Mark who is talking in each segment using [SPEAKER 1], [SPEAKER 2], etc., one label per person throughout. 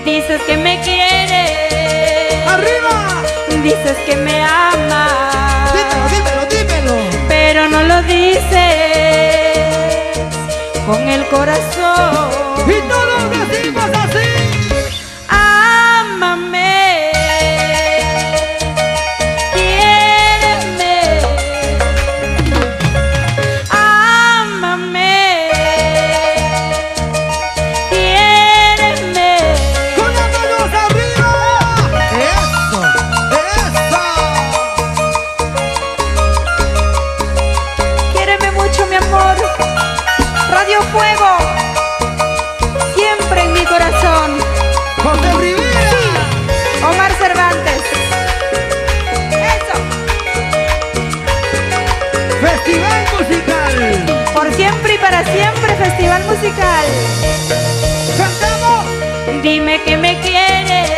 [SPEAKER 1] Dices que me quieres,
[SPEAKER 2] ¡Arriba!
[SPEAKER 1] dices que me amas,
[SPEAKER 2] Dímelo, dímelo, dímelo.
[SPEAKER 1] pero no lo dices con el corazón.
[SPEAKER 2] Y todos decimos así.
[SPEAKER 1] Ámame, quiéreme, ámame, quiéreme.
[SPEAKER 2] Con las manos arriba. Eso, eso.
[SPEAKER 1] Quiéreme mucho, mi amor. Radio Fuego, siempre en mi corazón.
[SPEAKER 2] José Rivera.
[SPEAKER 1] Omar Cervantes. Eso.
[SPEAKER 2] Festival musical.
[SPEAKER 1] Por siempre y para siempre, festival musical.
[SPEAKER 2] Cantamos.
[SPEAKER 1] Dime que me quieres.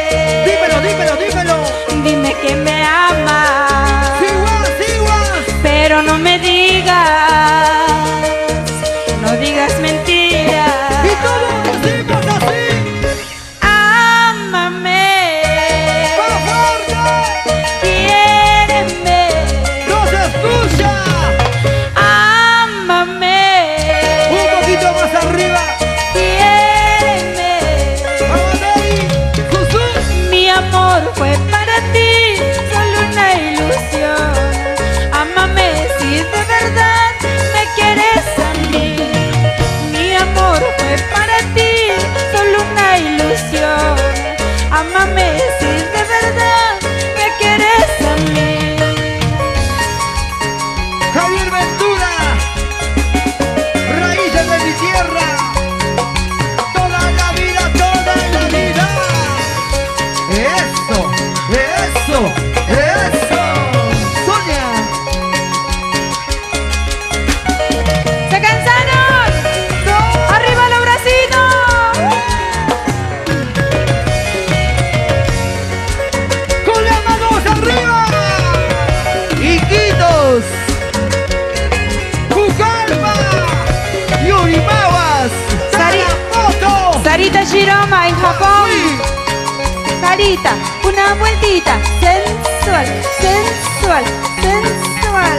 [SPEAKER 2] Dímelo, dímelo, dímelo.
[SPEAKER 1] Dime que me amas.
[SPEAKER 2] Siguas, siguas.
[SPEAKER 1] Pero no me digas, no digas mentiras.
[SPEAKER 2] Y todos decimos así.
[SPEAKER 1] Ámame,
[SPEAKER 2] ¡Más fuerte!
[SPEAKER 1] quiéreme,
[SPEAKER 2] ¡No se escucha!
[SPEAKER 1] ámame,
[SPEAKER 2] Un poquito más arriba.
[SPEAKER 1] quiéreme.
[SPEAKER 2] Vamos ahí. Susu.
[SPEAKER 1] Mi amor fue para ti solo una ilusión. Ámame si de verdad me quieres a mí. Mi amor fue para ti solo una ilusión. Ámame si de verdad me quieres a mí.
[SPEAKER 2] Javier Ventura. Raíces de mi tierra. Toda la vida, toda la vida. Eso, eso, eso. Sonia.
[SPEAKER 1] ¿Se cansaron?
[SPEAKER 2] No.
[SPEAKER 1] ¡Arriba los bracitos!
[SPEAKER 2] Con las manos arriba. Iquitos. Pucallpa. Yurimaguas. Tarapoto.
[SPEAKER 1] Sarita Shiroma en Japón.
[SPEAKER 2] Uy.
[SPEAKER 1] Sarita, una vueltita sensual, sensual, sensual.